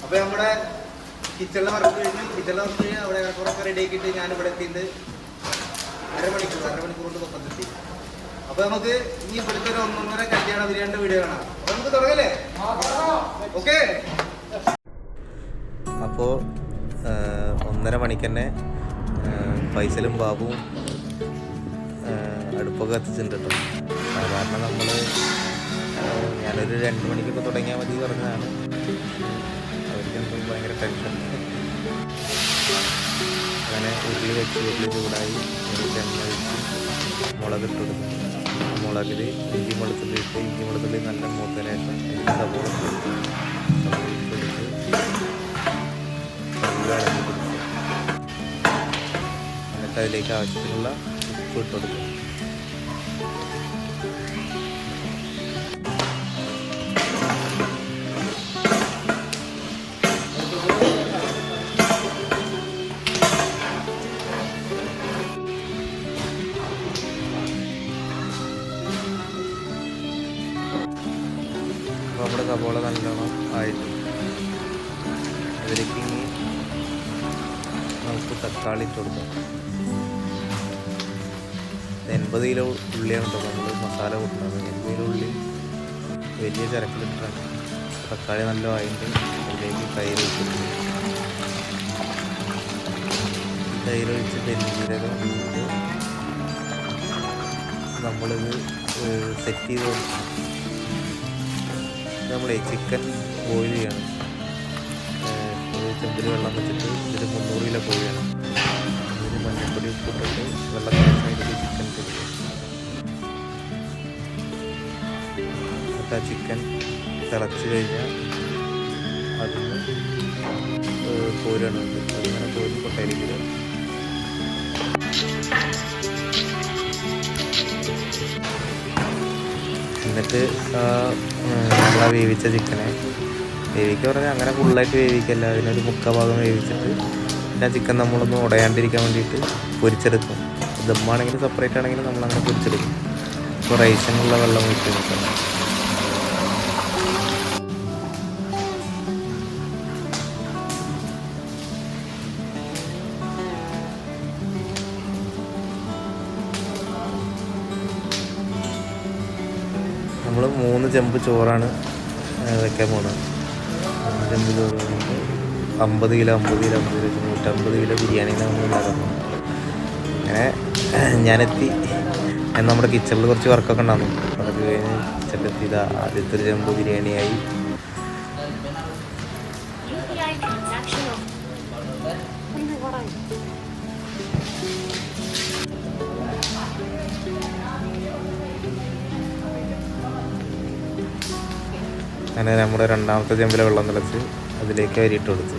അപ്പോൾ നമ്മുടെ കിച്ചണിലെ വർക്ക് കഴിഞ്ഞ് അവിടെ കുറൊക്കെ റെഡി ആക്കിയിട്ട് ഞാനിവിടെ എത്തിയിട്ട് അരമണിക്കൂർ കൊണ്ട് പൊക്കത്തെത്തി. അപ്പോൾ നമുക്ക് ഇനി ഇവിടുത്തെ ഒരു 1.5 കല്യാണ ബിരിയാണിയുടെ വീഡിയോ കാണാം. അപ്പോൾ നമുക്ക് തുടങ്ങല്ലേ? ഓക്കെ. അപ്പോൾ 1.5 മണിക്ക് തന്നെ ഫൈസലും ബാബുവും അടുപ്പൊക്കെ കത്തിച്ചിട്ടുണ്ട് കേട്ടോ. സാധാരണ നമ്മൾ ഞാനൊരു 2 മണിക്കൊക്കെ തുടങ്ങിയാൽ മതി പറഞ്ഞതാണ്. അവർക്ക് എന്തോ ഭയങ്കര ടെൻഷൻ. അങ്ങനെ ഉരുളി വെച്ച് ചൂടായി എണ്ണ വെച്ച് മുളകിട്ട് കൊടുക്കും. മുളകിൽ ഇഞ്ചി വെളുത്തുള്ളി നല്ല മൂത്തതിന് ശേഷം സവോള ഇട്ട് ഇളക്കി കൊടുക്കുക. എന്നിട്ട് അതിലേക്ക് ആവശ്യത്തിനുള്ള ഉപ്പ് ഇട്ട് കൊടുക്കുക. നമ്മുടെ സവോള നല്ലോണം ആയിട്ട് അതിലേക്ക് ഇനി നമുക്ക് തക്കാളി ഇട്ട് കൊടുക്കാം. 80 കിലോ ഉള്ളിയാണ് കേട്ടോ നമ്മൾ മസാല കൂട്ടുന്നത്. 80 കിലോ ഉള്ളി വലിയ ചരക്കിലിട്ടാണ്. തക്കാളി നല്ല ആയിട്ട് അതിലേക്ക് തൈര് ഒഴിച്ചിട്ട് പെരുംജീരകം ഇട്ട് നമ്മളിത് സെറ്റ് ചെയ്ത് കൊടുക്കും. നമ്മളെ ചിക്കൻ ബോയിൽ ചെയ്യണം. ചെമ്പിൽ വെള്ളം വെച്ചിട്ട് ഇതിൽ 300 കിലോ കോഴിയാണ്. ഇതിന് മഞ്ഞൾപ്പൊടി ഉപ്പിട്ടിട്ട് വെള്ളം കഴിഞ്ഞിട്ട് ചിക്കൻ കൊടുക്കും. എന്നിട്ട് ആ ചിക്കൻ തിളച്ച് കഴിഞ്ഞാൽ അതിന് കോരിയാണ്. അതിങ്ങനെ കോരി കൊട്ടയിലേക്ക് എന്നിട്ട് നമ്മൾ ആ വേവിച്ച ചിക്കനെ പറഞ്ഞാൽ അങ്ങനെ ഫുള്ളായിട്ട് വേവിക്കല്ല, അതിനൊരു 3/4 ഭാഗം വേവിച്ചിട്ട് പിന്നെ ചിക്കൻ നമ്മളൊന്ന് ഉടയാണ്ടിരിക്കാൻ വേണ്ടിയിട്ട് പൊരിച്ചെടുക്കും. ദമ്മാണെങ്കിലും സെപ്പറേറ്റ് ആണെങ്കിലും നമ്മളങ്ങനെ പൊരിച്ചെടുക്കും. ഇപ്പോൾ റൈസിനുള്ള വെള്ളം ഒഴിച്ച് കൊടുക്കണം. നമ്മൾ 3 ചെമ്പ് ചോറാണ് വയ്ക്കാൻ പോകുന്നത്. 3 ചെമ്പ് ചോറ് 50 കിലോ 150 കിലോ ബിരിയാണിയാണ് നമ്മൾ ഉണ്ടാക്കുന്നത്. അങ്ങനെ ഞാനെത്തി. നമ്മുടെ കിച്ചണിൽ കുറച്ച് വർക്കൊക്കെ ഉണ്ടായിരുന്നു. അതൊക്കെ കഴിഞ്ഞ് കിച്ചണിലെത്തി. ഇതാ ആദ്യത്തെ ഒരു ചെമ്പ് ബിരിയാണിയായി. അങ്ങനെ നമ്മുടെ 2ാമത്തെ ചെമ്പിലെ വെള്ളം തിളച്ച് അതിലേക്ക് അരിയിട്ട് കൊടുത്തു.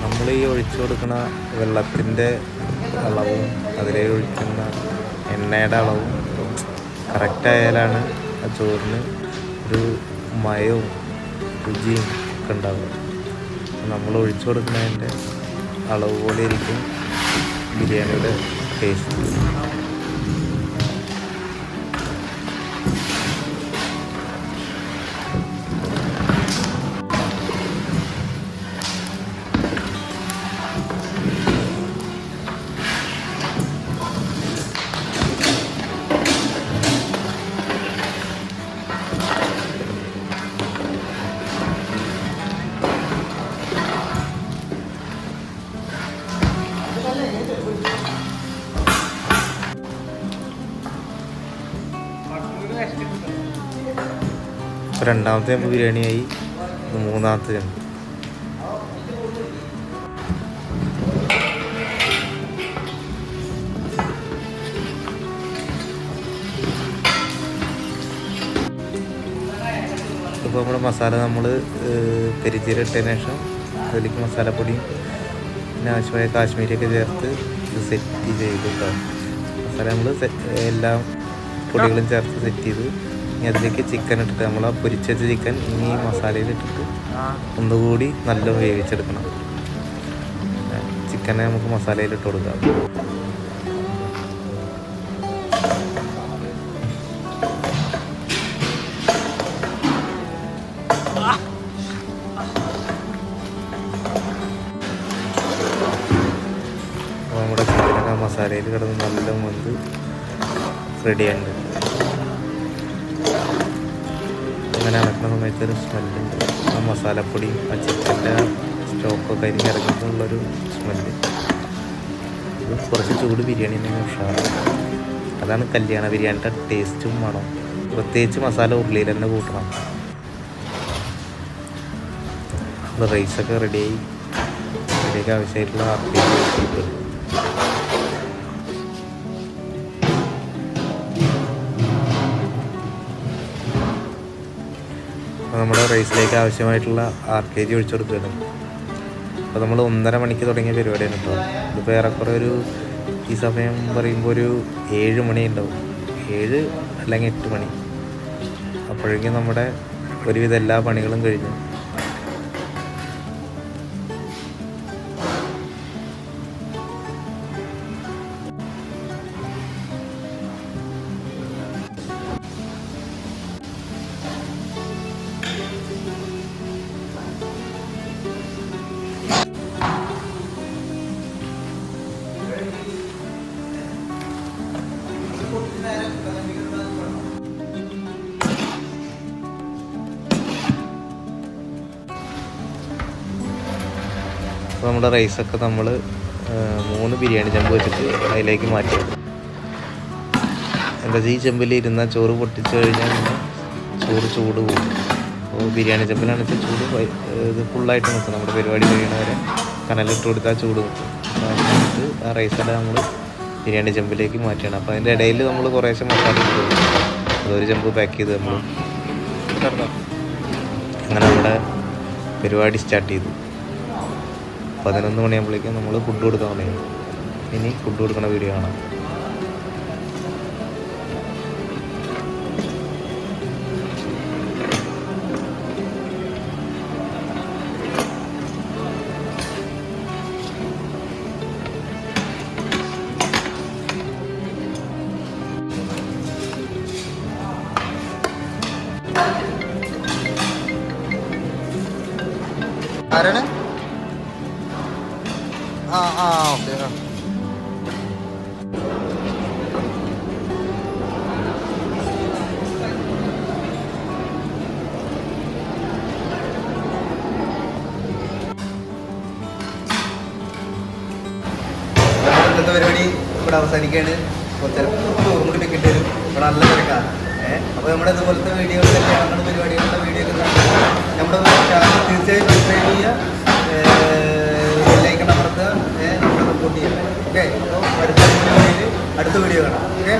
നമ്മൾ ഈ ഒഴിച്ചു കൊടുക്കുന്ന വെള്ളത്തിൻ്റെ അളവും അതിലേക്ക് ഒഴിക്കുന്ന എണ്ണയുടെ അളവും കറക്റ്റായാലാണ് ആ ചോറിന് ഒരു മയവും രുചിയും ഒക്കെ ഉണ്ടാവുക. നമ്മൾ ഒഴിച്ചു കൊടുക്കുന്നതിൻ്റെ അളവ് പോലെ ഇരിക്കും ബിരിയാണിയുടെ ടേസ്റ്റ്. ഇപ്പോൾ 2ാമത്തെ ചെമ്പ് ബിരിയാണിയായി. 3ാമത്തെ ചെമ്പ്. ഇപ്പോൾ നമ്മുടെ മസാല നമ്മൾ പെരിഞ്ചീരകം ഇട്ടതിന് ശേഷം അതിലേക്ക് മസാലപ്പൊടിയും പിന്നെ ആവശ്യമായ കാശ്മീരിയൊക്കെ ചേർത്ത് ഇത് സെറ്റ് ചെയ്തിട്ടുണ്ടാകും. മസാല നമ്മൾ എല്ലാ പൊടികളും ചേർത്ത് സെറ്റ് ചെയ്ത് ഇനി അതിലേക്ക് ചിക്കൻ ഇട്ടിട്ട് നമ്മൾ ആ പൊരിച്ച ചിക്കൻ ഇനി ഈ മസാലയിൽ ഇട്ടിട്ട് ഒന്നുകൂടി നല്ല വേവിച്ചെടുക്കണം. ചിക്കനെ നമുക്ക് മസാലയിൽ ഇട്ട് കൊടുക്കാം. നമ്മുടെ ചിക്കനൊക്കെ മസാലയിൽ കിടന്ന് നല്ല വെന്ത് റെഡിയായിട്ടുണ്ട്. അങ്ങനെ അടക്കുന്ന സമയത്ത് ഒരു സ്മെല്ലുണ്ട്. ആ മസാലപ്പൊടി ആ ചിക്കൻ്റെ സ്റ്റോക്കൊക്കെ അതിന് ഇറങ്ങിയിട്ടുള്ളൊരു സ്മെല്ല്. ഇത് കുറച്ച് ചൂട് ബിരിയാണി തന്നെ ഉഷാറാണ്. അതാണ് കല്യാണ ബിരിയാണിയുടെ ടേസ്റ്റും വേണം. പ്രത്യേകിച്ച് മസാല ഉരുളിയിൽ തന്നെ കൂട്ടണം. റൈസൊക്കെ റെഡിയായി. അതിലേക്ക് ആവശ്യമായിട്ടുള്ള ആർട്ടിഫിഷ്യൽ നമ്മുടെ റൈസിലേക്ക് ആവശ്യമായിട്ടുള്ള RKG ഒഴിച്ചു കൊടുക്കുകയാണ്. അപ്പോൾ നമ്മൾ 1.5 മണിക്ക് തുടങ്ങിയ പരിപാടിയാണ് കേട്ടോ. ഇതിപ്പോൾ ഏറെക്കുറെ ഒരു ഈ സമയം പറയുമ്പോൾ ഒരു 7 മണി ഉണ്ടാവും, 7 അല്ലെങ്കിൽ 8 മണി. അപ്പോഴേക്കും നമ്മുടെ ഒരുവിധം എല്ലാ പണികളും കഴിഞ്ഞു. അപ്പോൾ നമ്മുടെ റൈസൊക്കെ നമ്മൾ 3 ബിരിയാണി ചെമ്പ് വെച്ചിട്ട് അതിലേക്ക് മാറ്റി. എന്താ ഈ ചെമ്പിൽ ഇരുന്നാൽ ചോറ് പൊട്ടിച്ച് കഴിഞ്ഞാൽ ചോറ് ചൂട് പോകും. അപ്പോൾ ബിരിയാണി ചെമ്പിലാണെങ്കിൽ ചൂട് ഇത് ഫുള്ളായിട്ട് നിൽക്കും. നമ്മുടെ പരിപാടി കഴിയണവരെ കനലിട്ട് കൊടുത്താൽ ചൂട് നിൽക്കും. അപ്പോൾ അതിനകത്ത് ആ റൈസെല്ലാം നമ്മൾ ബിരിയാണി ചെമ്പിലേക്ക് മാറ്റിയാണ്. അപ്പോൾ അതിൻ്റെ ഇടയിൽ നമ്മൾ കുറേശ്ശെ മസാല ഇട്ട് കൊടുക്കും. അതൊരു ചെമ്പ് പാക്ക് ചെയ്ത് നമ്മൾ അങ്ങനെ നമ്മുടെ പരിപാടി സ്റ്റാർട്ട് ചെയ്തു. 11 മണിയാകുമ്പോഴേക്കും നമ്മൾ ഫുഡ് കൊടുക്കാൻ തുടങ്ങി. ഇനി ഫുഡ് കൊടുക്കുന്ന വീഡിയോ കാണാം. ആരാണ്? ഓക്കെ. ഇന്നത്തെ പരിപാടി ഇവിടെ അവസാനിക്കുകയാണ്. കുറച്ച് ചോറും കൂടി വെക്കേണ്ടി വരും. ഇവിടെ നല്ല തിരക്കാണ്. അപ്പോൾ നമ്മുടെ ഇതുപോലത്തെ വീഡിയോകളൊക്കെ നമ്മുടെ പരിപാടികളുടെ വീഡിയോ ഒക്കെ നമ്മുടെ ചാനൽ തീർച്ചയായും സബ്സ്ക്രൈബ് ചെയ്യുക, ലൈക്ക് അമർത്തുക, നമ്മളെ സപ്പോർട്ട് ചെയ്യുക. ഓക്കെ, അപ്പോൾ അടുത്ത വീഡിയോ കാണാം. ഓക്കെ.